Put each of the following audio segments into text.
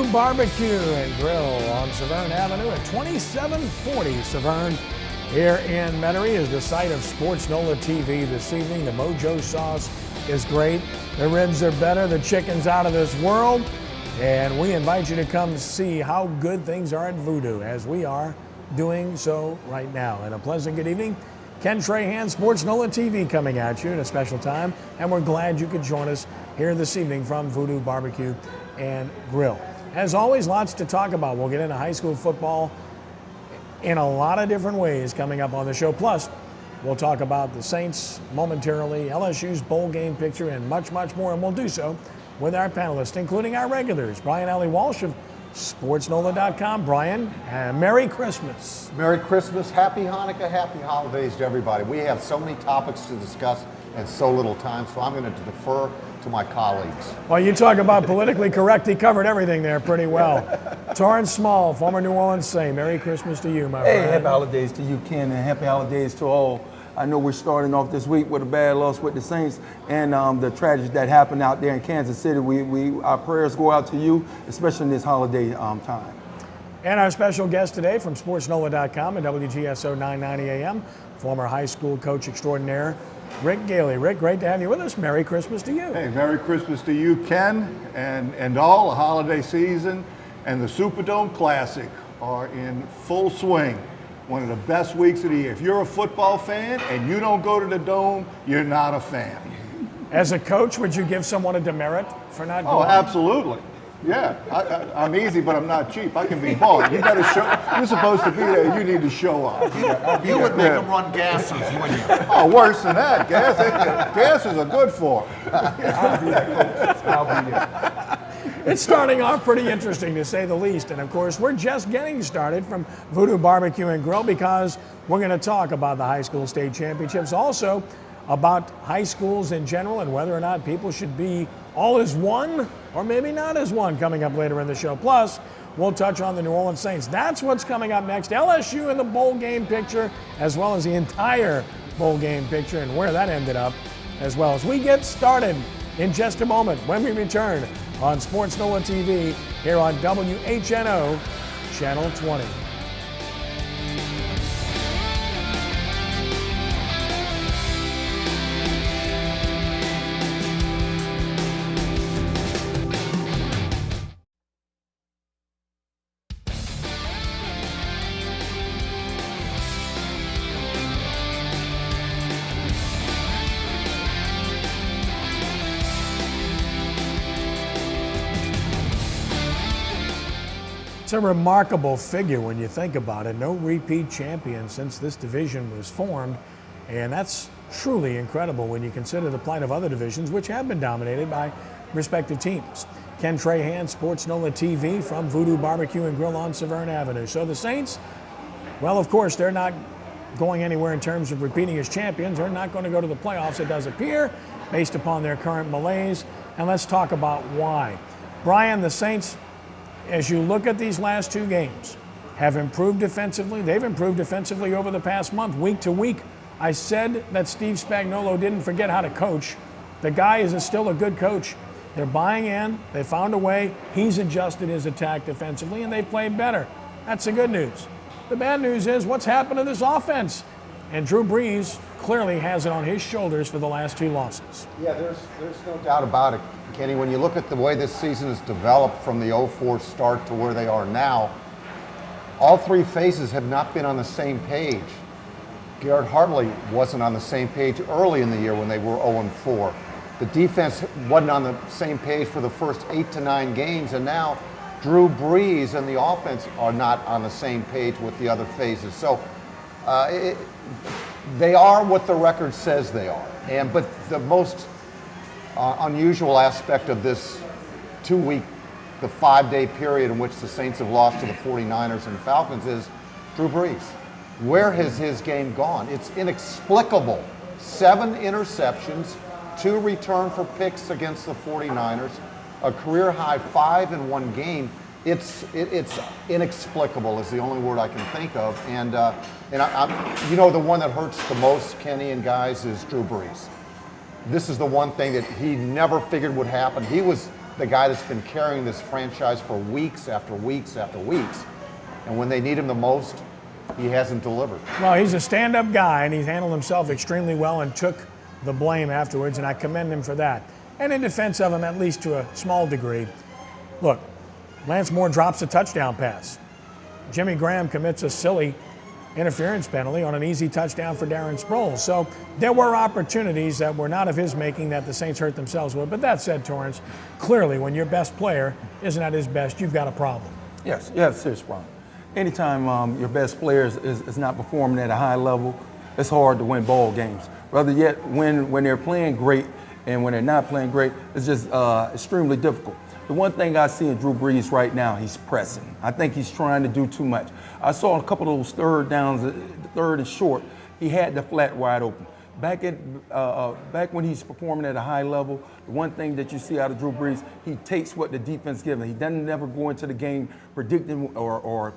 Voodoo BBQ and Grill on Severn Avenue at 2740 Severn here in Metiairie is the site of sportsNOLAtv this evening. The Mojo sauce is great. The ribs are better. The chicken's out of this world. And we invite you to come see how good things are at Voodoo as we are doing so right now. And a pleasant good evening. Ken Trahan, sportsNOLAtv coming at you at a special time. And we're glad you could join us here this evening from Voodoo BBQ and Grill. As always, lots to talk about. We'll get into high school football in a lot of different ways coming up on the show. Plus, we'll talk about the Saints momentarily, LSU's bowl game picture, and much, much more. And we'll do so with our panelists, including our regulars, Brian Allee-Walsh of sportsNOLA.com. Brian, Merry Christmas. Merry Christmas, Happy Hanukkah, Happy Holidays to everybody. We have so many topics to discuss and so little time, so I'm going to defer to my colleagues. Well, you talk about politically correct. He covered everything there pretty well. Torrance Small, former New Orleans Saint. Merry Christmas to you, my friend. Hey, happy holidays to you, Ken, and happy holidays to all. I know we're starting off this week with a bad loss with the Saints and the tragedy that happened out there in Kansas City. Our prayers go out to you, especially in this holiday time. And our special guest today from sportsNOLA.com and WGSO 990 AM, former high school coach extraordinaire, Rick Gaille. Rick, great to have you with us. Merry Christmas to you. Hey, Merry Christmas to you, Ken, and all. The holiday season and the Superdome Classic are in full swing. One of the best weeks of the year. If you're a football fan and you don't go to the Dome, you're not a fan. As a coach, would you give someone a demerit for not going? Oh, absolutely. Yeah, I'm easy, but I'm not cheap. I can be bought. You got to show. You're supposed to be there. You need to show up. You would make them run gases, wouldn't you? Oh, worse than that. Gases are good for them. I'll be there, Coach. I'll be there. It's starting off pretty interesting, to say the least. And, of course, we're just getting started from Voodoo BBQ and Grill because we're going to talk about the high school state championships, also about high schools in general and whether or not people should be all as one or maybe not as one coming up later in the show. Plus, we'll touch on the New Orleans Saints. That's what's coming up next. LSU in the bowl game picture, as well as the entire bowl game picture and where that ended up, as well as we get started in just a moment when we return on sportsNOLAtv here on WHNO Channel 20. It's a remarkable figure when you think about it. No repeat champion since this division was formed, and that's truly incredible when you consider the plight of other divisions, which have been dominated by respective teams. Ken Trahan, sportsNOLAtv from Voodoo BBQ and Grill on Severn Avenue. So the Saints, well, of course, they're not going anywhere in terms of repeating as champions. They're not going to go to the playoffs, it does appear, based upon their current malaise. And let's talk about why. Brian, the Saints, as you look at these last two games, have improved defensively. They've improved defensively over the past month, week to week. I said that Steve Spagnuolo didn't forget how to coach. The guy is still a good coach. They're buying in. They found a way. He's adjusted his attack defensively, and they've played better. That's the good news. The bad news is what's happened to this offense. And Drew Brees clearly has it on his shoulders for the last two losses. Yeah, there's no doubt about it, Kenny. When you look at the way this season has developed from the 0-4 start to where they are now, all three phases have not been on the same page. Garrett Hartley wasn't on the same page early in the year when they were 0-4. The defense wasn't on the same page for the first 8 to 9 games, and now Drew Brees and the offense are not on the same page with the other phases. So they are what the record says they are. But the most unusual aspect of this 2-week, the 5-day period in which the Saints have lost to the 49ers and Falcons is Drew Brees. Where has his game gone? It's inexplicable. 7 interceptions, 2 return for picks against the 49ers, a career high 5 in one game. It's inexplicable is the only word I can think of. And you know, the one that hurts the most, Kenny and guys, is Drew Brees. This is the one thing that he never figured would happen. He was the guy that's been carrying this franchise for weeks after weeks after weeks. And when they need him the most, he hasn't delivered. Well, he's a stand-up guy, and he's handled himself extremely well and took the blame afterwards, and I commend him for that. And in defense of him, at least to a small degree, look, Lance Moore drops a touchdown pass. Jimmy Graham commits a silly interference penalty on an easy touchdown for Darren Sproles. So there were opportunities that were not of his making that the Saints hurt themselves with. But that said, Torrance, clearly when your best player isn't at his best, you've got a problem. Yes, you have a serious problem. Anytime your best player is not performing at a high level, it's hard to win ball games. Rather yet, when they're playing great and when they're not playing great, it's just extremely difficult. The one thing I see in Drew Brees right now, he's pressing. I think he's trying to do too much. I saw a couple of those third downs, third and short, he had the flat wide open. Back when he's performing at a high level, the one thing that you see out of Drew Brees, he takes what the defense gives him. He doesn't never go into the game predicting or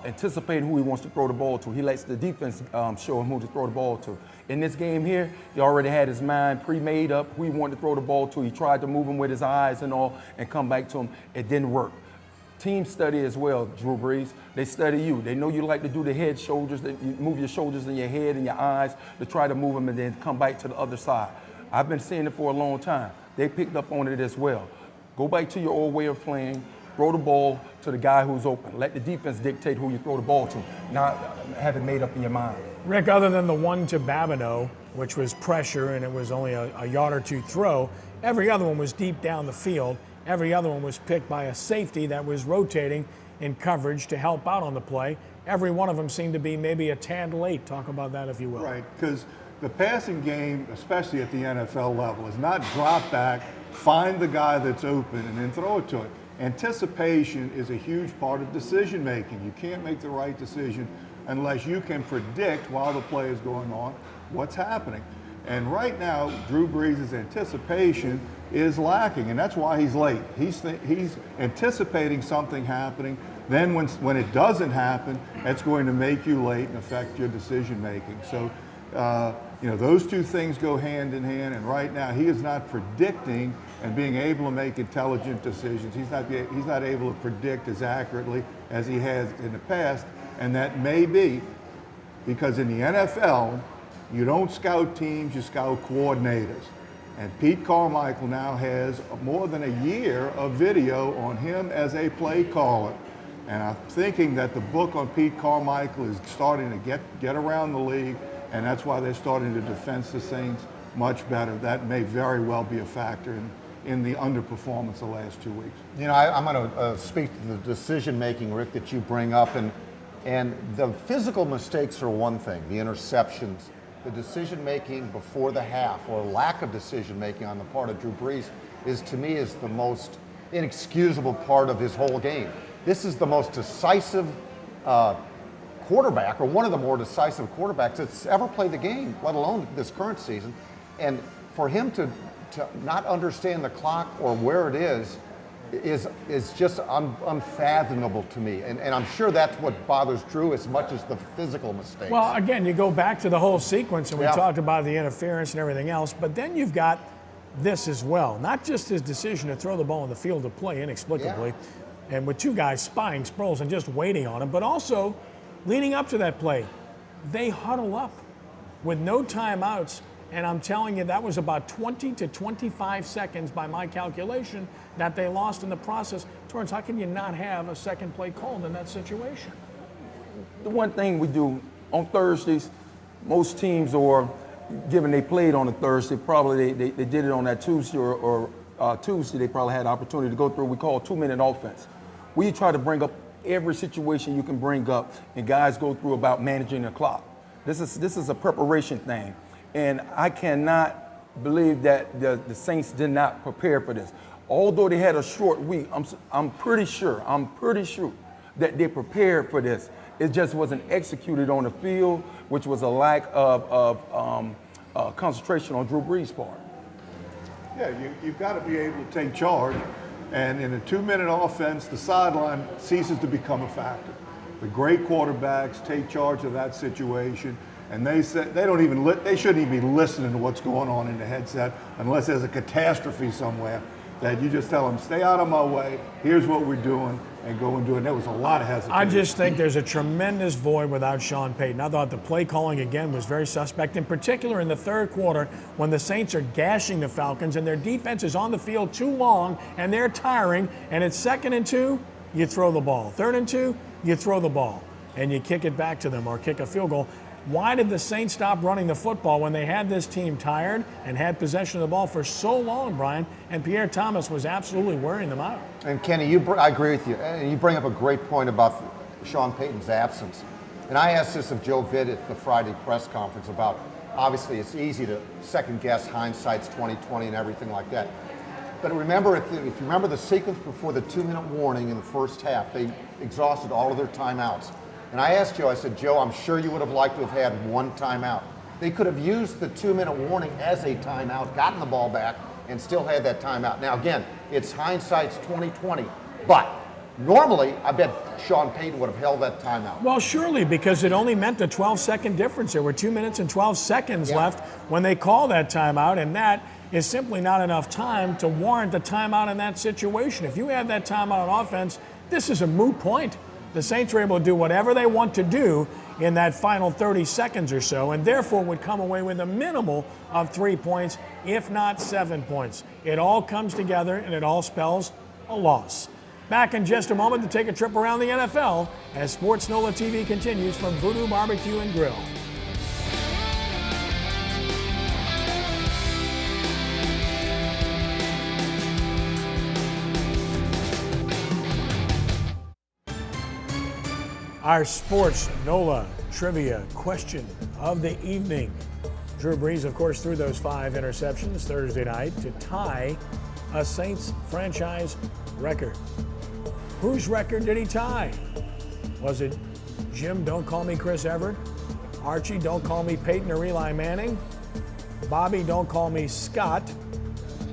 anticipating who he wants to throw the ball to. He lets the defense show him who to throw the ball to. In this game here, he already had his mind pre-made up who he wanted to throw the ball to. He tried to move him with his eyes and all and come back to him. It didn't work. Teams study as well, Drew Brees. They study you. They know you like to do the head, shoulders, that you move your shoulders and your head and your eyes to try to move them and then come back to the other side. I've been seeing it for a long time. They picked up on it as well. Go back to your old way of playing. Throw the ball to the guy who's open. Let the defense dictate who you throw the ball to, not have it made up in your mind. Rick, other than the one to Babineau, which was pressure and it was only a yard or two throw, every other one was deep down the field. Every other one was picked by a safety that was rotating in coverage to help out on the play. Every one of them seemed to be maybe a tad late. Talk about that if you will. Right, because the passing game, especially at the NFL level, is not drop back, find the guy that's open, and then throw it to him. Anticipation is a huge part of decision making. You can't make the right decision unless you can predict while the play is going on what's happening. And right now, Drew Brees' anticipation is lacking, and that's why he's late. He's anticipating something happening. Then when it doesn't happen, that's going to make you late and affect your decision making. So, those two things go hand in hand. And right now, he is not predicting and being able to make intelligent decisions. He's not able to predict as accurately as he has in the past, and that may be because in the NFL, you don't scout teams, you scout coordinators. And Pete Carmichael now has more than a year of video on him as a play caller. And I'm thinking that the book on Pete Carmichael is starting to get around the league, and that's why they're starting to defense the Saints much better. That may very well be a factor in the underperformance the last 2 weeks. I'm going to speak to the decision making, Rick, that you bring up, and the physical mistakes are one thing, the interceptions. The decision making before the half, or lack of decision making on the part of Drew Brees, is to me the most inexcusable part of his whole game. This is the most decisive quarterback, or one of the more decisive quarterbacks that's ever played the game, let alone this current season. And for him to not understand the clock or where it is just unfathomable to me. And I'm sure that's what bothers Drew as much as the physical mistakes. Well, again, you go back to the whole sequence, and we talked about the interference and everything else, but then you've got this as well. Not just his decision to throw the ball in the field of play inexplicably, and with two guys spying Sproles and just waiting on him, but also leading up to that play, they huddle up with no timeouts. And I'm telling you, that was about 20 to 25 seconds by my calculation that they lost in the process. Torrance, how can you not have a second play called in that situation? The one thing we do on Thursdays, most teams, or given they played on a Thursday, probably they did it on that Tuesday or Tuesday, they probably had the opportunity to go through what we call 2-minute offense. We try to bring up every situation you can bring up, and guys go through about managing the clock. This is a preparation thing. And I cannot believe that the Saints did not prepare for this. Although they had a short week, I'm pretty sure that they prepared for this. It just wasn't executed on the field, which was a lack of concentration on Drew Brees' part. Yeah, you've got to be able to take charge. And in a 2-minute offense, the sideline ceases to become a factor. The great quarterbacks take charge of that situation. And they said they shouldn't even be listening to what's going on in the headset unless there's a catastrophe somewhere. that you just tell them, stay out of my way, here's what we're doing, and go and do it. And there was a lot of hesitation. I just think there's a tremendous void without Sean Payton. I thought the play calling again was very suspect, in particular in the third quarter when the Saints are gashing the Falcons and their defense is on the field too long and they're tiring, and it's 2nd and 2, you throw the ball. 3rd and 2, you throw the ball and you kick it back to them or kick a field goal. Why did the Saints stop running the football when they had this team tired and had possession of the ball for so long, Brian? And Pierre Thomas was absolutely wearing them out. And Kenny, I agree with you. And you bring up a great point about Sean Payton's absence. And I asked this of Joe Vitt at the Friday press conference about, obviously it's easy to second guess, hindsight's 20/20 and everything like that. But remember, if you remember the sequence before the 2-minute warning in the first half, they exhausted all of their timeouts. And I asked Joe, I said, Joe, I'm sure you would have liked to have had one timeout. They could have used the 2-minute warning as a timeout, gotten the ball back, and still had that timeout. Now, again, it's hindsight's 20/20, but normally, I bet Sean Payton would have held that timeout. Well, surely, because it only meant a 12-second difference. There were 2 minutes and 12 seconds left when they call that timeout, and that is simply not enough time to warrant a timeout in that situation. If you have that timeout on offense, this is a moot point. The Saints were able to do whatever they want to do in that final 30 seconds or so, and therefore would come away with a minimal of 3 points, if not 7 points. It all comes together, and it all spells a loss. Back in just a moment to take a trip around the NFL as Sports NOLA TV continues from Voodoo BBQ and Grill. Our Sports NOLA trivia question of the evening. Drew Brees, of course, threw those 5 interceptions Thursday night to tie a Saints franchise record. Whose record did he tie? Was it Jim, don't call me Chris Everett? Archie, don't call me Peyton or Eli Manning? Bobby, don't call me Scott?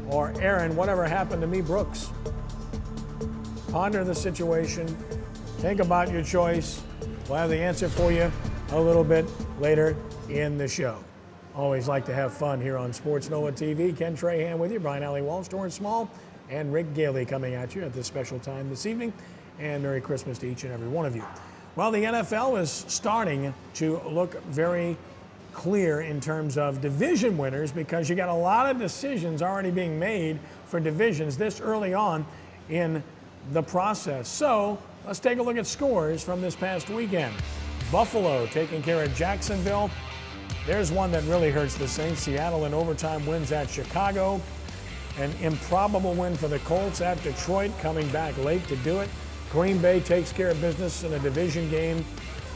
Or Aaron, whatever happened to me, Brooks? Ponder the situation. Think about your choice. We'll have the answer for you a little bit later in the show. Always like to have fun here on Sports NOLA TV. Ken Trahan with you, Brian Allee-Walsh, Torrance Small, and Rick Gaille coming at you at this special time this evening. And Merry Christmas to each and every one of you. Well, the NFL is starting to look very clear in terms of division winners because you got a lot of decisions already being made for divisions this early on in the process. So let's take a look at scores from this past weekend. Buffalo taking care of Jacksonville. There's one that really hurts the Saints. Seattle in overtime wins at Chicago. An improbable win for the Colts at Detroit, coming back late to do it. Green Bay takes care of business in a division game.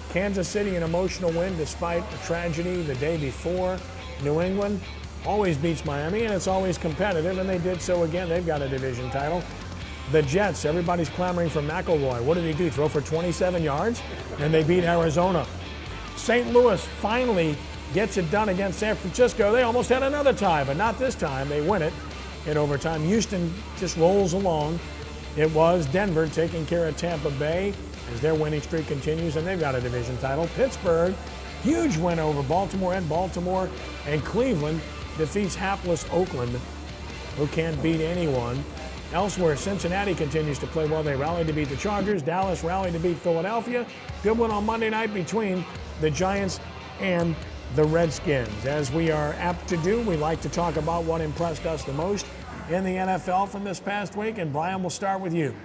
Kansas City an emotional win despite a tragedy the day before. New England always beats Miami, and it's always competitive, and they did so again. They've got a division title. The Jets, everybody's clamoring for McElroy. What did he do? Throw for 27 yards? And they beat Arizona. St. Louis finally gets it done against San Francisco. They almost had another tie, but not this time. They win it in overtime. Houston just rolls along. It was Denver taking care of Tampa Bay as their winning streak continues, and they've got a division title. Pittsburgh, huge win over Baltimore, and Cleveland defeats hapless Oakland, who can't beat anyone. Elsewhere, Cincinnati continues to play well. They rallied to beat the Chargers. Dallas rallied to beat Philadelphia. Good one on Monday night between the Giants and the Redskins. As we are apt to do, we like to talk about what impressed us the most in the NFL from this past week. And Brian, we'll start with you.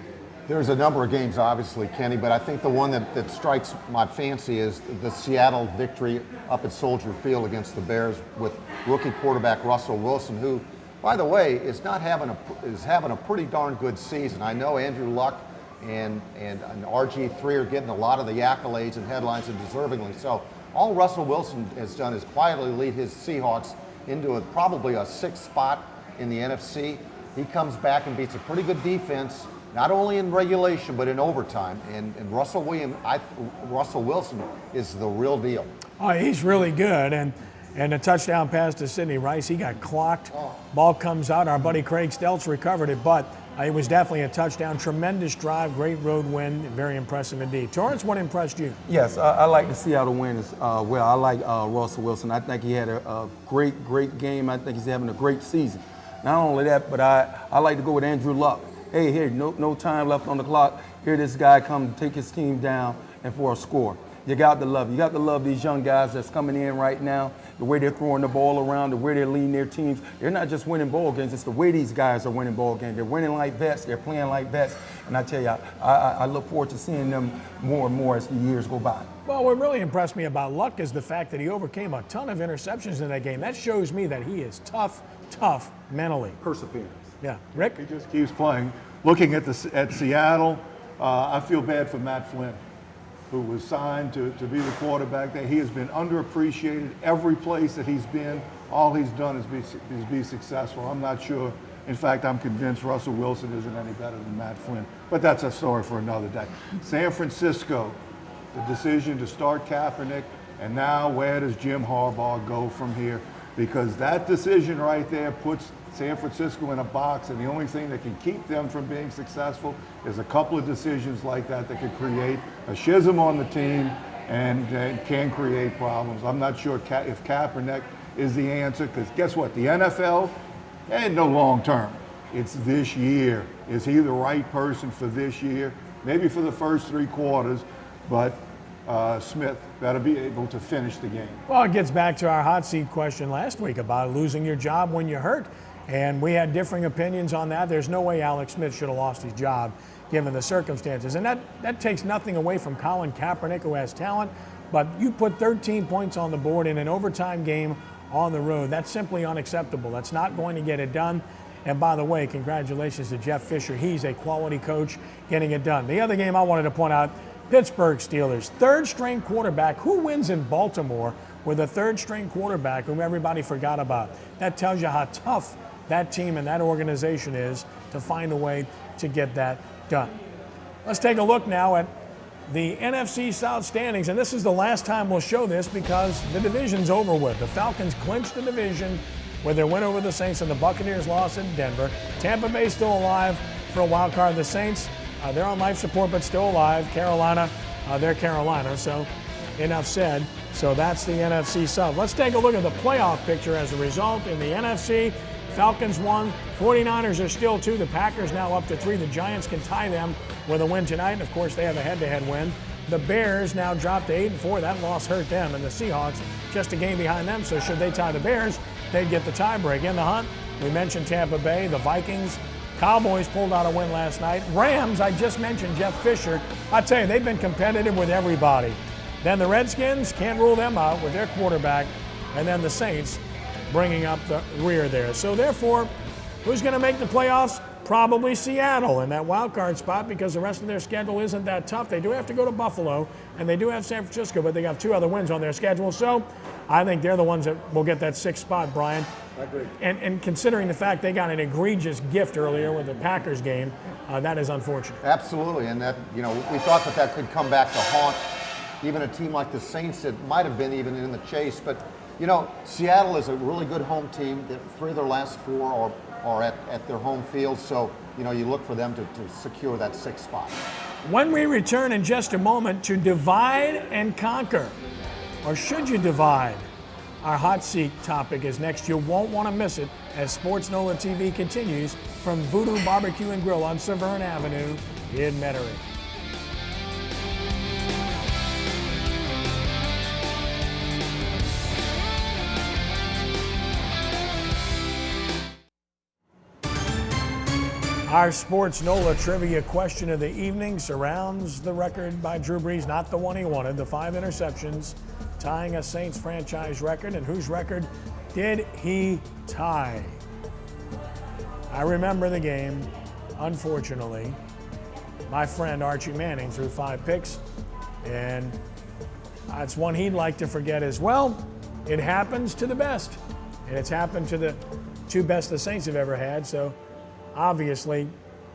There's a number of games, obviously, Kenny, but I think the one that strikes my fancy is the Seattle victory up at Soldier Field against the Bears with rookie quarterback Russell Wilson, who, by the way, is having a pretty darn good season. I know Andrew Luck and RG3 are getting a lot of the accolades and headlines, and deservingly so. All Russell Wilson has done is quietly lead his Seahawks into probably a 6th spot in the NFC. He comes back and beats a pretty good defense, not only in regulation but in overtime. And Russell Wilson is the real deal. Oh, he's really good. And a touchdown pass to Sidney Rice. He got clocked. Ball comes out. Our buddy Craig Stelz recovered it, but it was definitely a touchdown. Tremendous drive, great road win, very impressive indeed. Torrance, what impressed you? Yes, I like the Seattle win as well. I like Russell Wilson. I think he had a great game. I think he's having a great season. Not only that, but I like to go with Andrew Luck. Hey, here, no time left on the clock. Here this guy come to take his team down and for a score. You got to love it. You got to love these young guys that's coming in right now, the way they're throwing the ball around, the way they're leading their teams. They're not just winning ball games, it's the way these guys are winning ball games. They're winning like vets, they're playing like vets. And I tell you, I look forward to seeing them more and more as the years go by. Well, what really impressed me about Luck is the fact that he overcame a ton of interceptions in that game. That shows me that he is tough mentally. Perseverance. Yeah. Rick? He just keeps playing. Looking at Seattle, I feel bad for Matt Flynn, who was signed to be the quarterback there. He has been underappreciated every place that he's been. All he's done is be successful. I'm not sure. In fact, I'm convinced Russell Wilson isn't any better than Matt Flynn. But that's a story for another day. San Francisco, the decision to start Kaepernick, and now where does Jim Harbaugh go from here? Because that decision right there puts San Francisco in a box, and the only thing that can keep them from being successful is a couple of decisions like that could create a schism on the team and can create problems. I'm not sure if Kaepernick is the answer, because guess what? The NFL, ain't no long term. It's this year. Is he the right person for this year? Maybe for the first 3 quarters, but Smith better be able to finish the game. Well, it gets back to our hot seat question last week about losing your job when you're hurt. And we had differing opinions on that. There's no way Alex Smith should have lost his job given the circumstances. And that takes nothing away from Colin Kaepernick, who has talent. But you put 13 points on the board in an overtime game on the road. That's simply unacceptable. That's not going to get it done. And by the way, congratulations to Jeff Fisher. He's a quality coach getting it done. The other game I wanted to point out, Pittsburgh Steelers, third-string quarterback. Who wins in Baltimore with a third-string quarterback whom everybody forgot about? That tells you how tough that team and that organization is to find a way to get that done. Let's take a look now at the NFC South standings, and this is the last time we'll show this because the division's over with. The Falcons clinched the division with their win over the Saints, and the Buccaneers lost in Denver. Tampa Bay still alive for a wild card. The Saints, they're on life support but still alive. Carolina, they're Carolina, so enough said. So that's the NFC South. Let's take a look at the playoff picture as a result. In the NFC, Falcons won, 49ers are still 2, the Packers now up to 3. The Giants can tie them with a win tonight, and of course they have a head-to-head win. The Bears now dropped to 8-4, that loss hurt them, and the Seahawks just a game behind them, so should they tie the Bears, they'd get the tiebreak. In the hunt, we mentioned Tampa Bay, the Vikings, Cowboys pulled out a win last night. Rams, I just mentioned Jeff Fisher. I tell you, they've been competitive with everybody. Then the Redskins, can't rule them out with their quarterback, and then the Saints bringing up the rear there. So therefore, who's going to make the playoffs? Probably Seattle in that wild card spot because the rest of their schedule isn't that tough. They do have to go to Buffalo, and they do have San Francisco, but they have 2 other wins on their schedule. So I think they're the ones that will get that 6th spot, Brian. I agree. And considering the fact they got an egregious gift earlier with the Packers game, that is unfortunate. Absolutely, and that, we thought that could come back to haunt even a team like the Saints that might have been even in the chase, but Seattle is a really good home team. 3 of their last 4 are at their home field, so you look for them to secure that 6th spot. When we return in just a moment to divide and conquer, or should you divide? Our hot seat topic is next. You won't want to miss it as sportsNOLAtv continues from Voodoo BBQ and Grill on Severn Avenue in Metiairie. Our Sports NOLA trivia question of the evening surrounds the record by Drew Brees, not the one he wanted, the 5 interceptions, tying a Saints franchise record. And whose record did he tie? I remember the game, unfortunately. My friend Archie Manning threw 5 picks, and it's one he'd like to forget as well. It happens to the best, and it's happened to the 2 best the Saints have ever had, so obviously,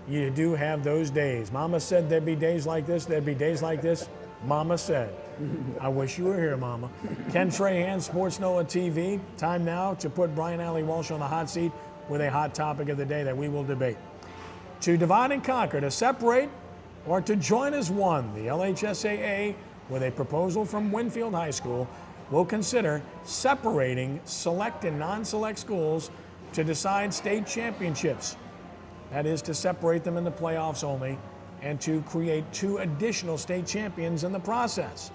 you do have those days. Mama said there'd be days like this, there'd be days like this. Mama said. I wish you were here, Mama. Ken Trahan, sportsNOLAtv. Time now to put Brian Allee-Walsh on the hot seat with a hot topic of the day that we will debate. To divide and conquer, to separate or to join as one, the LHSAA, with a proposal from Winfield High School, will consider separating select and non-select schools to decide state championships. That is to separate them in the playoffs only and to create 2 additional state champions in the process.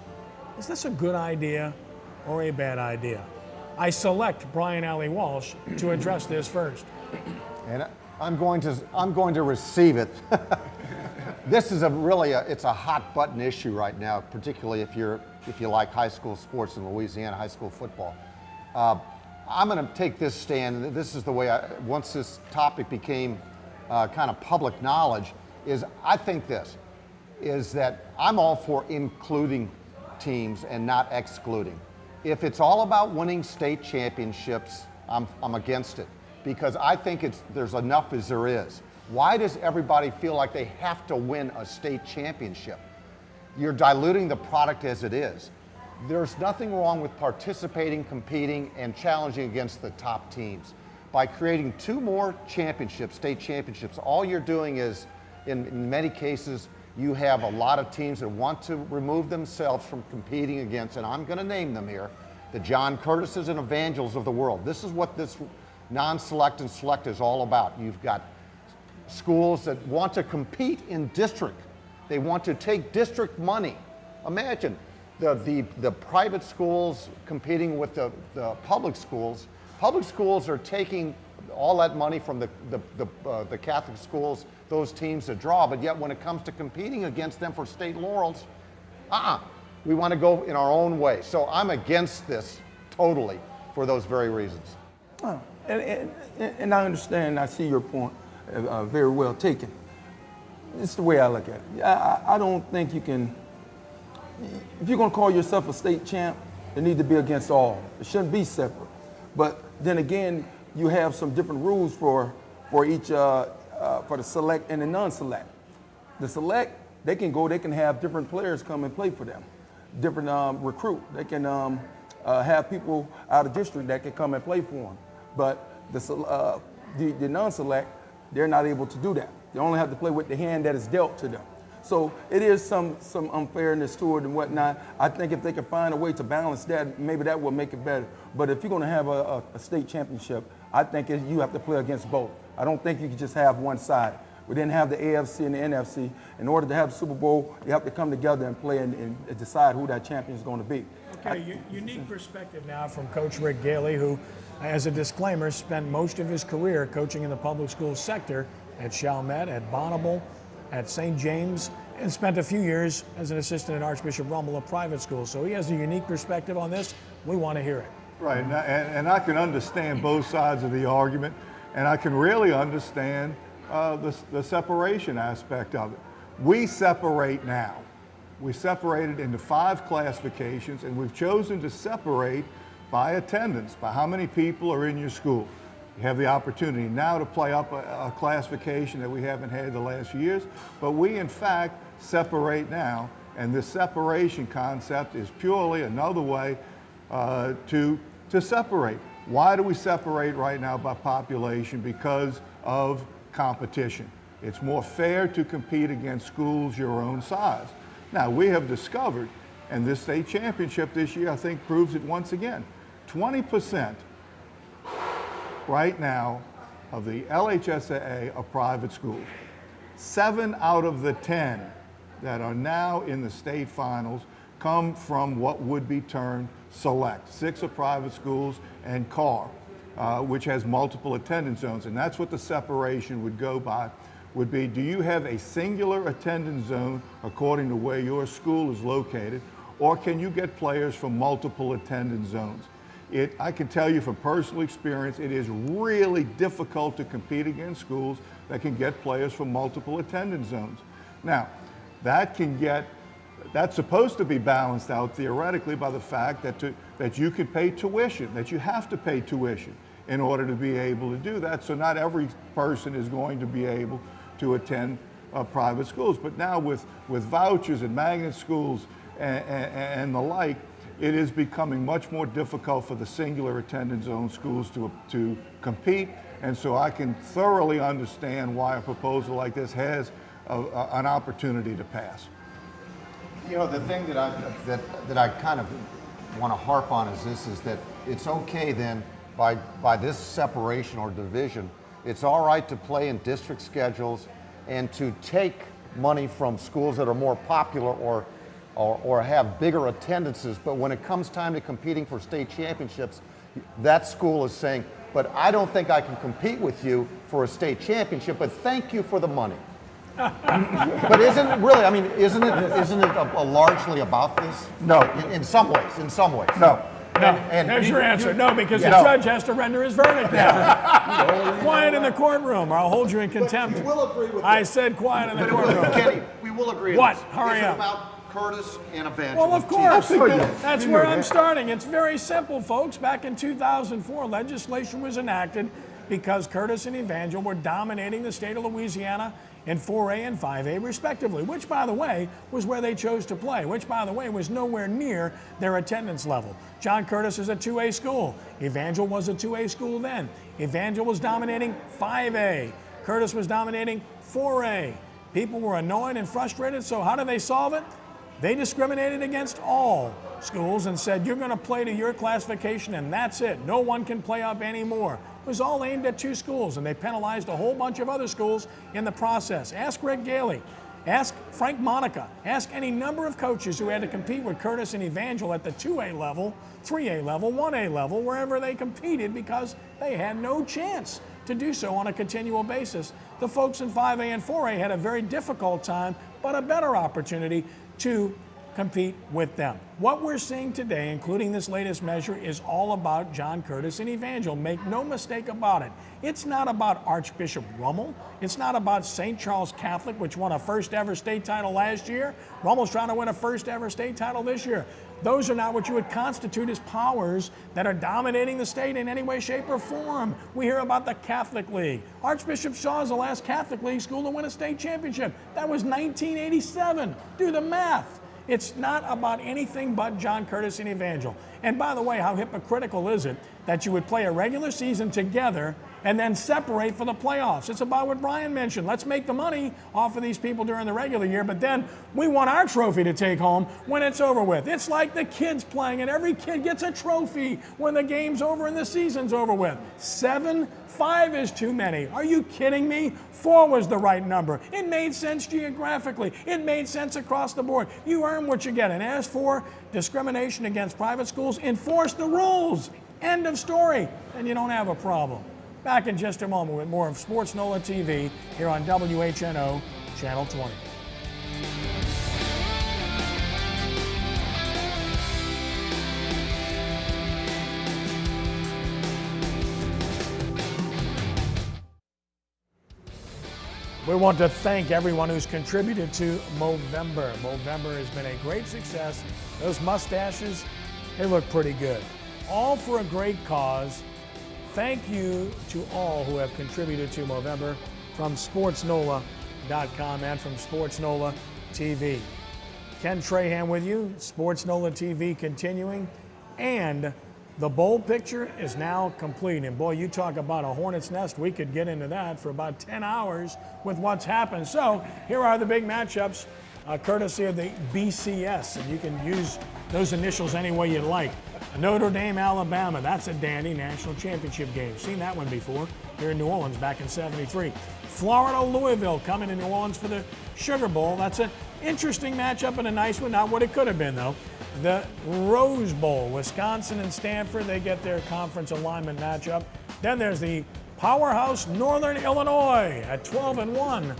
Is this a good idea or a bad idea? I select Brian Allee-Walsh to address this first. And I'm going to receive it. This is it's a hot button issue right now, particularly if you like high school sports in Louisiana, high school football. I'm going to take this stand. This is the way once this topic became kind of public knowledge, I think this is that I'm all for including teams and not excluding. If it's all about winning state championships, I'm against it, because I think there's enough as there is. Why does everybody feel like they have to win a state championship? You're diluting the product as it is. There's nothing wrong with participating, competing, and challenging against the top teams. By creating 2 more championships, state championships, all you're doing is, in many cases, you have a lot of teams that want to remove themselves from competing against, and I'm going to name them here, the John Curtises and Evangels of the world. This is what this non-select and select is all about. You've got schools that want to compete in district. They want to take district money. Imagine the private schools competing with the public schools. Public schools are taking all that money from the Catholic schools, those teams that draw, but yet when it comes to competing against them for state laurels, we want to go in our own way. So I'm against this totally for those very reasons. And I understand, I see your point, very well taken. It's the way I look at it. I don't think you can, if you're going to call yourself a state champ, it needs to be against all. It shouldn't be separate. But then again, you have some different rules for each, for the select and the non-select. The select, they can have different players come and play for them, different recruit. They can have people out of district that can come and play for them. But the non-select, they're not able to do that. They only have to play with the hand that is dealt to them. So it is some unfairness to it and whatnot. I think if they can find a way to balance that, maybe that will make it better. But if you're going to have a state championship, I think you have to play against both. I don't think you can just have one side. We didn't have the AFC and the NFC. In order to have the Super Bowl, you have to come together and play and decide who that champion is going to be. Okay, unique perspective now from Coach Rick Gaille, who, as a disclaimer, spent most of his career coaching in the public school sector at Chalmette, at Bonneville, at St. James, and spent a few years as an assistant at Archbishop Rummel, a private school. So he has a unique perspective on this. We want to hear it. Right, and I can understand both sides of the argument, and I can really understand the separation aspect of it. We separate now. We separated into 5 classifications, and we've chosen to separate by attendance, by how many people are in your school. You have the opportunity now to play up a classification that we haven't had the last few years, but we in fact separate now, and this separation concept is purely another way to separate. Why do we separate right now by population? Because of competition. It's more fair to compete against schools your own size. Now, we have discovered, and this state championship this year I think proves it once again, 20% right now of the LHSAA are private schools. 7 out of the 10 that are now in the state finals come from what would be termed select. 6 are private schools and Carr, which has multiple attendance zones. And that's what the separation would go by, would be, do you have a singular attendance zone according to where your school is located, or can you get players from multiple attendance zones? I can tell you from personal experience, it is really difficult to compete against schools that can get players from multiple attendance zones. Now, that's supposed to be balanced out theoretically by the fact that you could pay tuition, that you have to pay tuition in order to be able to do that. So not every person is going to be able to attend private schools. But now with vouchers and magnet schools and the like, it is becoming much more difficult for the singular attendance zone schools to compete. And so I can thoroughly understand why a proposal like this has an opportunity to pass. You know, the thing that I kind of want to harp on is that it's okay then by this separation or division, it's all right to play in district schedules and to take money from schools that are more popular or have bigger attendances, but when it comes time to competing for state championships, that school is saying, but I don't think I can compete with you for a state championship, but thank you for the money. But isn't it really, I mean, isn't it largely about this? No. In some ways, No. No, there's your answer. No, because the judge has to render his verdict now. Quiet in the courtroom, or I'll hold you in contempt. We will agree with I said quiet in the courtroom. Kenny, we will agree. What? On this. Hurry Is it up. about Curtis and Evangel? Well, of course. Yes. That's where I'm starting. It's very simple, folks. Back in 2004, legislation was enacted because Curtis and Evangel were dominating the state of Louisiana in 4A and 5A respectively, which, by the way, was where they chose to play, which, by the way, was nowhere near their attendance level. John Curtis is a 2A school. Evangel was a 2A school then. Evangel was dominating 5A. Curtis was dominating 4A. People were annoyed and frustrated, so how did they solve it? They discriminated against all schools and said, you're going to play to your classification and that's it. No one can play up anymore. It was all aimed at 2 schools, and they penalized a whole bunch of other schools in the process. Ask Rick Gaille, ask Frank Monica, ask any number of coaches who had to compete with Curtis and Evangel at the 2A level, 3A level, 1A level, wherever they competed, because they had no chance to do so on a continual basis. The folks in 5A and 4A had a very difficult time, but a better opportunity to compete with them. What we're seeing today, including this latest measure, is all about John Curtis and Evangel. Make no mistake about it. It's not about Archbishop Rummel. It's not about St. Charles Catholic, which won a first ever state title last year. Rummel's trying to win a first ever state title this year. Those are not what you would constitute as powers that are dominating the state in any way, shape, or form. We hear about the Catholic League. Archbishop Shaw is the last Catholic League school to win a state championship. That was 1987. Do the math. It's not about anything but John Curtis and Evangel. And by the way, how hypocritical is it that you would play a regular season together and then separate for the playoffs? It's about what Brian mentioned. Let's make the money off of these people during the regular year, but then we want our trophy to take home when it's over with. It's like the kids playing, and every kid gets a trophy when the game's over and the season's over with. 7, 5 is too many. Are you kidding me? 4 was the right number. It made sense geographically. It made sense across the board. You earn what you get. And as for discrimination against private schools, enforce the rules. End of story. And you don't have a problem. Back in just a moment with more of Sports NOLA TV here on WHNO Channel 20. We want to thank everyone who's contributed to Movember. Movember has been a great success. Those mustaches, they look pretty good. All for a great cause. Thank you to all who have contributed to Movember from sportsNOLA.com and from Sports NOLA TV. Ken Trahan with you, Sports NOLA TV continuing, and the bowl picture is now complete. And boy, you talk about a hornet's nest, we could get into that for about 10 hours with what's happened. So here are the big matchups, courtesy of the BCS, and you can use those initials any way you like. Notre Dame, Alabama, that's a dandy national championship game. Seen that one before here in New Orleans back in '73. Florida, Louisville coming to New Orleans for the Sugar Bowl. That's an interesting matchup and a nice one, not what it could have been though. The Rose Bowl, Wisconsin and Stanford, they get their conference alignment matchup. Then there's the powerhouse Northern Illinois at 12-1,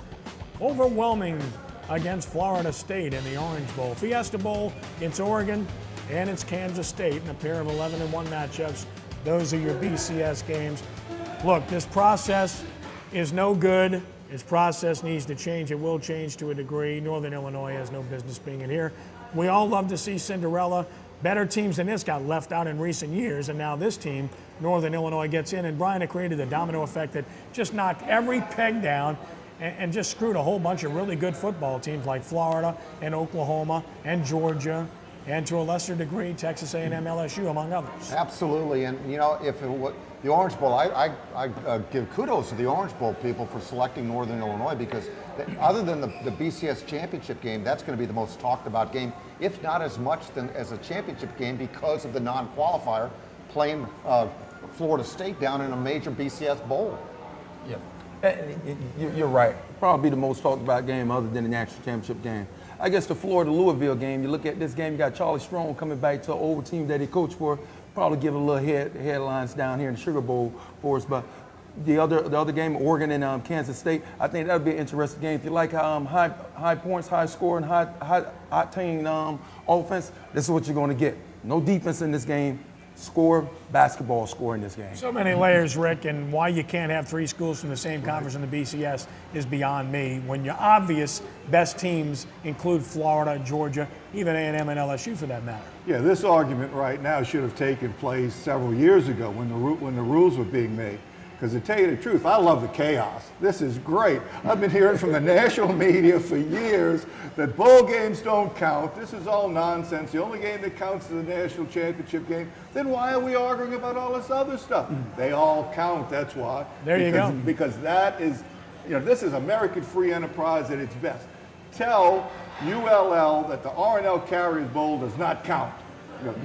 overwhelming against Florida State in the Orange Bowl. Fiesta Bowl, it's Oregon and it's Kansas State in a pair of 11-1 matchups. Those are your BCS games. Look, this process is no good. This process needs to change. It will change to a degree. Northern Illinois has no business being in here. We all love to see Cinderella. Better teams than this got left out in recent years, and now this team, Northern Illinois, gets in. And Brian, it created the domino effect that just knocked every peg down and just screwed a whole bunch of really good football teams like Florida and Oklahoma and Georgia, and to a lesser degree, Texas A&M, LSU, among others. Absolutely, and you know, if it was the Orange Bowl, I give kudos to the Orange Bowl people for selecting Northern Illinois, because other than the BCS championship game, that's going to be the most talked about game, if not as much as a championship game, because of the non-qualifier playing Florida State down in a major BCS bowl. Yeah, you're right. Probably the most talked about game other than the national championship game. I guess the Florida-Louisville game, you look at this game, you got Charlie Strong coming back to an old team that he coached for, probably give a little headlines down here in the Sugar Bowl for us. But the other game, Oregon and Kansas State, I think that'll be an interesting game. If you like high points, high score, and high octane offense, this is what you're going to get. No defense in this game. Score, basketball score in this game. So many layers, Rick, and why you can't have three schools from the same conference in the BCS is beyond me. When your obvious best teams include Florida, Georgia, even A&M and LSU for that matter. Yeah, this argument right now should have taken place several years ago when the rules were being made. Because to tell you the truth, I love the chaos. This is great. I've been hearing from the national media for years that bowl games don't count. This is all nonsense. The only game that counts is the national championship game. Then why are we arguing about all this other stuff? They all count, that's why. There you go. Because that is, this is American free enterprise at its best. Tell ULL that the R&L Carriers Bowl does not count.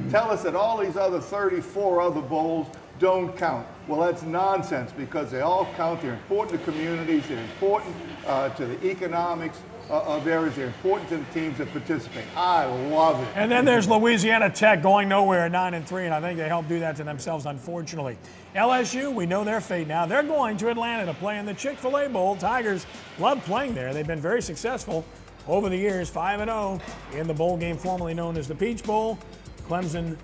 Tell us that all these other 34 other bowls don't count. Well, that's nonsense because they all count. They're important to communities. They're important to the economics of areas. They're important to the teams that participate. I love it. And then there's Louisiana Tech going nowhere at 9-3, and I think they helped do that to themselves, unfortunately. LSU, we know their fate now. They're going to Atlanta to play in the Chick-Fil-A Bowl. Tigers love playing there. They've been very successful over the years, 5-0 in the bowl game formerly known as the Peach Bowl. Clemson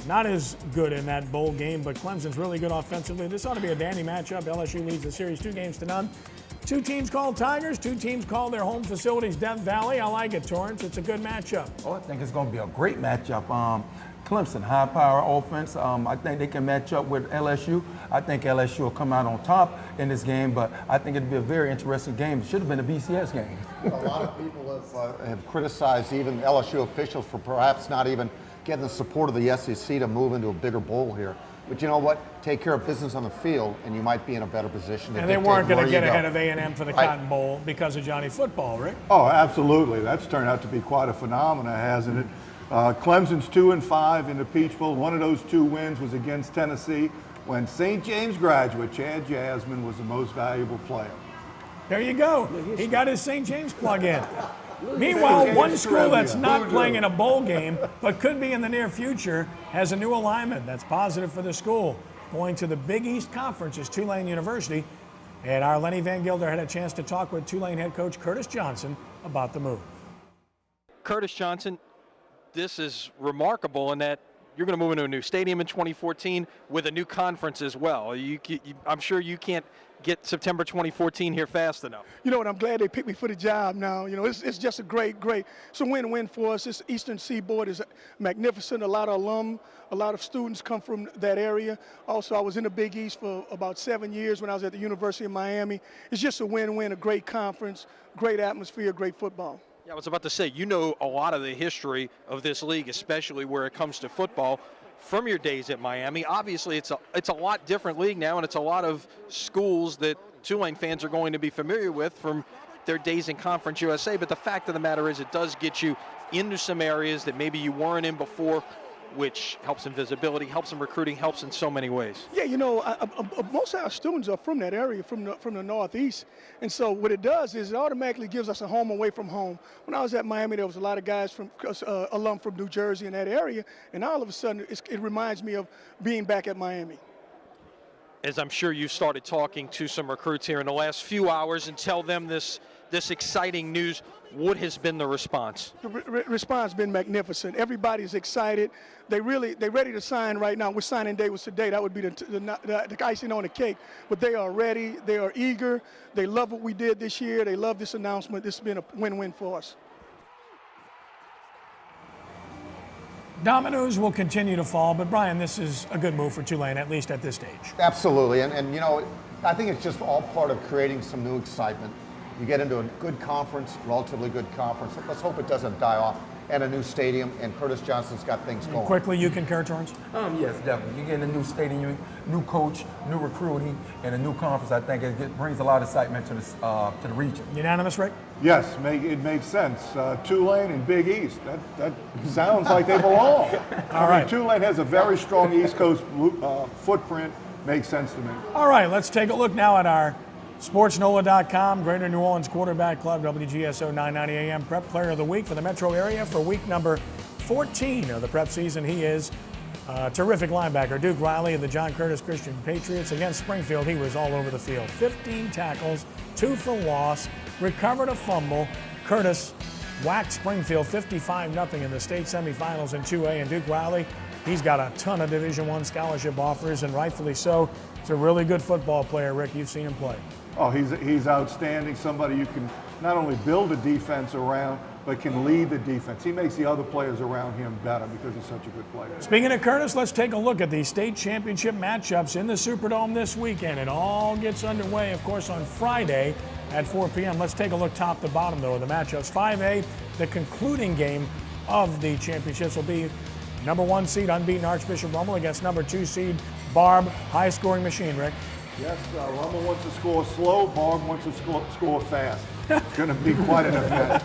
not as good in that bowl game, but Clemson's really good offensively. This ought to be a dandy matchup. LSU leads the series 2-0. Two teams called Tigers, two teams called their home facilities Death Valley. I like it, Torrance. It's a good matchup. Oh, I think it's going to be a great matchup. Clemson, high-power offense. I think they can match up with LSU. I think LSU will come out on top in this game, but I think it'll be a very interesting game. It should have been a BCS game. A lot of people have criticized even LSU officials for perhaps not even getting the support of the SEC to move into a bigger bowl here. But you know what? Take care of business on the field, and you might be in a better position to And they weren't going to get ahead go. of A&M for the Cotton Bowl because of Johnny Football, Rick. Oh, absolutely. That's turned out to be quite a phenomenon, hasn't it? Clemson's 2-5 in the Peach Bowl. One of those two wins was against Tennessee when St. James graduate Chad Jasmine was the most valuable player. There you go. He got his St. James plug in. Meanwhile, one school that's not playing in a bowl game but could be in the near future has a new alignment that's positive for the school. Going to the Big East Conference is Tulane University. And our Lenny Van Gilder had a chance to talk with Tulane head coach Curtis Johnson about the move. Curtis Johnson, this is remarkable in that you're going to move into a new stadium in 2014 with a new conference as well. I'm sure you can't get September 2014 here fast enough. You know what, I'm glad they picked me for the job now. You know, it's just a great, it's a win-win for us. This Eastern Seaboard is magnificent. A lot of alum, a lot of students come from that area. Also, I was in the Big East for about 7 years when I was at the University of Miami. It's just a win-win, a great conference, great atmosphere, great football. Yeah, I was about to say, you know a lot of the history of this league, especially where it comes to football, from your days at Miami. Obviously, it's a lot different league now, and it's a lot of schools that Tulane fans are going to be familiar with from their days in Conference USA. But the fact of the matter is it does get you into some areas that maybe you weren't in before, which helps in visibility, helps in recruiting, helps in so many ways. Yeah, you know, most of our students are from that area, from the Northeast. And so what it does is it automatically gives us a home away from home. When I was at Miami, there was a lot of guys from alum from New Jersey in that area. And all of a sudden, it reminds me of being back at Miami. As I'm sure you've started talking to some recruits here in the last few hours and tell them this exciting news, what has been the response? The response has been magnificent. Everybody's excited. They're ready to sign right now. We're signing day was today. That would be the icing on the cake. But they are ready. They are eager. They love what we did this year. They love this announcement. This has been a win-win for us. Dominoes will continue to fall, but Brian, this is a good move for Tulane, at least at this stage. Absolutely, and you know, I think it's just all part of creating some new excitement. You get into a good conference, relatively good conference. Let's hope it doesn't die off. and a new stadium, and Curtis Johnson's got things going. Quickly, you concur, Torrance? Yes, definitely. You're getting a new stadium, new coach, new recruiting, and a new conference. I think it brings a lot of excitement to the region. Unanimous, Rick? Yes, it makes sense. Tulane and Big East, that sounds like they belong. All right. Tulane has a very strong East Coast footprint. Makes sense to me. All right, let's take a look now at our sportsNOLA.com, Greater New Orleans Quarterback Club, WGSO 990 AM Prep Player of the Week for the metro area for week number 14 of the prep season. He is a terrific linebacker. Duke Riley of the John Curtis Christian Patriots. Against Springfield, he was all over the field. 15 tackles, 2 for loss, recovered a fumble. Curtis whacked Springfield 55-0 in the state semifinals in 2A, and Duke Riley, he's got a ton of Division I scholarship offers, and rightfully so. He's a really good football player, Rick. You've seen him play. Oh, he's outstanding. Somebody you can not only build a defense around, but can lead the defense. He makes the other players around him better because he's such a good player. Speaking of Curtis, let's take a look at the state championship matchups in the Superdome this weekend. It all gets underway, of course, on Friday at 4 p.m. Let's take a look top to bottom, though, of the matchups. 5A, the concluding game of the championships will be number 1 seed unbeaten Archbishop Rummel against number 2 seed Barb, high-scoring machine, Rick. Yes, Rummel wants to score slow, Barb wants to score fast. It's going to be quite an event.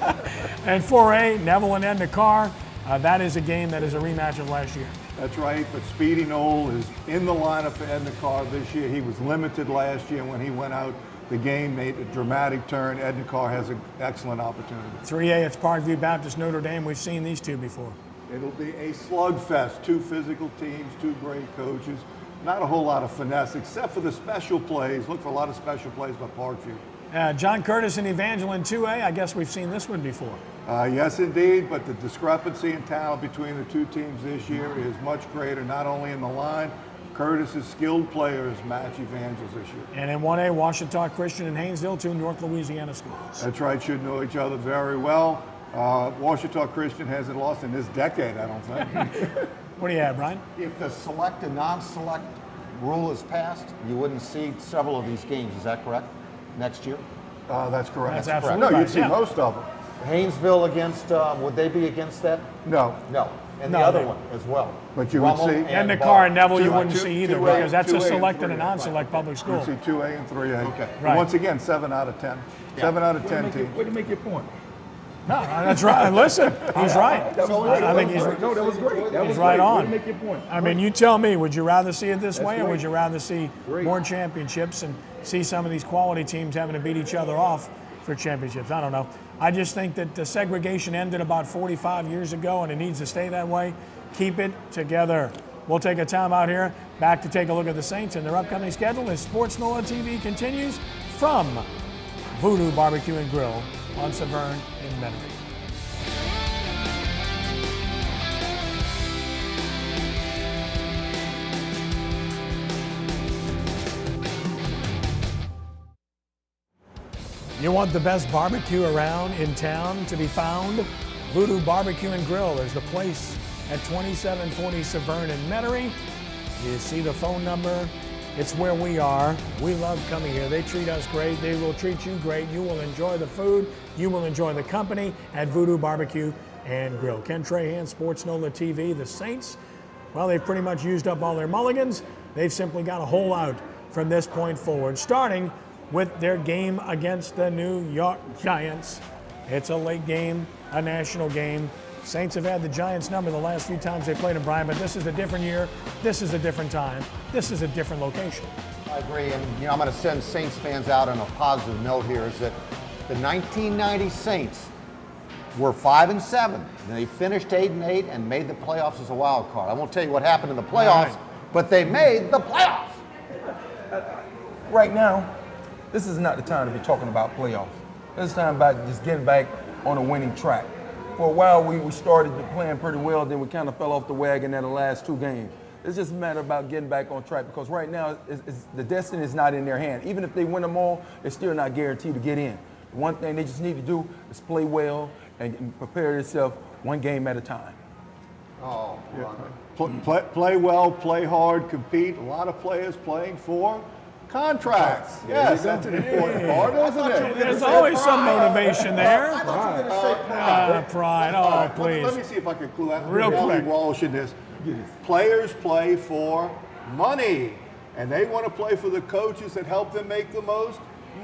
And 4A, Neville and Edna Carr. That is a game that is a rematch of last year. That's right, but Speedy Knoll is in the lineup for Edna Carr this year. He was limited last year. When he went out, the game made a dramatic turn. Edna Carr has an excellent opportunity. 3A, it's Parkview Baptist Notre Dame. We've seen these two before. It'll be a slugfest. 2 physical teams, 2 great coaches. Not a whole lot of finesse, except for the special plays. Look for a lot of special plays by Parkview. John Curtis and Evangeline 2A, I guess we've seen this one before. Yes, indeed, but the discrepancy in talent between the 2 teams this year is much greater, not only in the line. Curtis's skilled players match Evangel's this year. And in 1A, Washita Christian and Haynesville, 2 North Louisiana schools. That's right, should know each other very well. Washita Christian hasn't lost in this decade, I don't think. What do you have, Brian? If the select and non-select rule is passed, you wouldn't see several of these games. Is that correct? Next year? That's correct. That's absolutely No, right, you'd see yeah. most of them. Haynesville against, would they be against that? No. No. And No, the other they- one as well. But you would Rummel see- And the Barr. Carr and Neville you 2A, wouldn't see either 2A, because that's a 2A and select and a 3A. non-select public school. You see 2A and 3A. Okay. But Right. once again, 7 out of 10. 7 out of 10 teams. Way to make your point. No, that's right. Listen, he's right. That was great. I think he's No, that was great. That He's was right great. on. Way to make your point. I mean, you tell me, would you rather see it this way or great. would you rather see more championships and see some of these quality teams having to beat each other off for championships? I don't know. I just think that the segregation ended about 45 years ago and it needs to stay that way. Keep it together. We'll take a time out here. Back to take a look at the Saints and their upcoming schedule as Sports NOLA TV continues from Voodoo BBQ and Grill on Severn in Metiairie. You want the best barbecue around in town to be found? Voodoo BBQ and Grill is the place at 2740 Severn in Metiairie. You see the phone number. It's where we are. We love coming here. They treat us great. They will treat you great. You will enjoy the food. You will enjoy the company at Voodoo BBQ and Grill. Ken Trahan, Sports NOLA TV. The Saints, well, they've pretty much used up all their mulligans. They've simply got a hole out from this point forward, starting with their game against the New York Giants. It's a late game, a national game. Saints have had the Giants number the last few times they played them, Brian, but this is a different year. This is a different time. This is a different location. I agree, and I'm going to send Saints fans out on a positive note here. Is that the 1990 Saints were 5-7, and they finished 8-8 and made the playoffs as a wild card. I won't tell you what happened in the playoffs, but they made the playoffs. Right now, this is not the time to be talking about playoffs. This is time about just getting back on a winning track. For a while, we started playing pretty well, then we kind of fell off the wagon in the last 2 games. It's just a matter about getting back on track because right now, the destiny is not in their hand. Even if they win them all, they're still not guaranteed to get in. One thing they just need to do is play well and prepare yourself one game at a time. Oh, Play well, play hard, compete. A lot of players playing for Contracts. Yes, that's an important part, isn't it? There's always some motivation there. Pride. Oh, Let please. me see if I can clue out Real Rick quick. Allee-Walsh in this. Players play for money, and they want to play for the coaches that help them make the most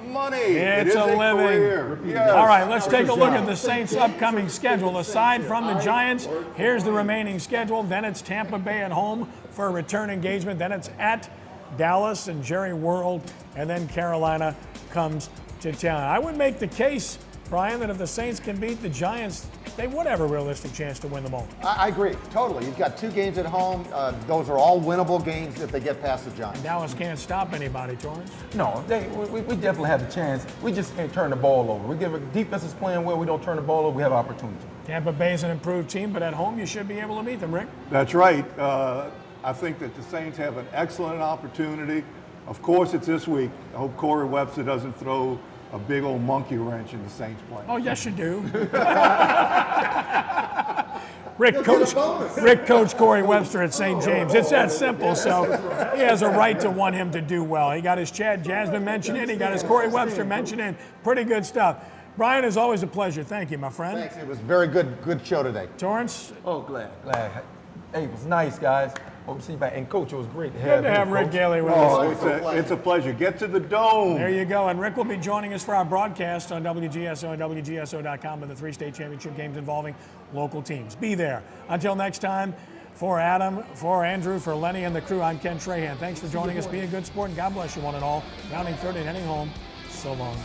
money. It It's is a living. career. Yes. All right, let's take a look at the Saints' upcoming schedule. Aside from the Giants, here's the remaining schedule. Then it's Tampa Bay at home for a return engagement. Then it's at Dallas and Jerry World, and then Carolina comes to town. I would make the case, Brian, that if the Saints can beat the Giants, they would have a realistic chance to win them all. I agree, totally. You've got 2 games at home. Those are all winnable games if they get past the Giants. Dallas can't stop anybody, Torrance. No, we definitely have a chance. We just can't turn the ball over. We give a defense is playing well. We don't turn the ball over. We have opportunity. Tampa Bay is an improved team, but at home you should be able to beat them, Rick. That's right. I think that the Saints have an excellent opportunity. Of course, it's this week. I hope Corey Webster doesn't throw a big old monkey wrench in the Saints play. Oh, yes, you do. Rick coached Corey Webster at St. James. It's that simple, so he has a right to want him to do well. He got his Chad Jasmine mention in. He got his Corey Webster mention in. Pretty good stuff. Brian, it's always a pleasure. Thank you, my friend. Thanks. It was very good show today. Torrance? Oh, glad. Hey, it was nice, guys. Hope to see you back. And Coach, it was great to have Good to have Rick Gaille with Oh, us. it's a pleasure. Get to the Dome. There you go. And Rick will be joining us for our broadcast on WGSO and WGSO.com of the 3 state championship games involving local teams. Be there. Until next time, for Adam, for Andrew, for Lenny and the crew, I'm Ken Trahan. Thanks for joining us. Be a good sport, and God bless you one and all. Rounding third and heading home. So long.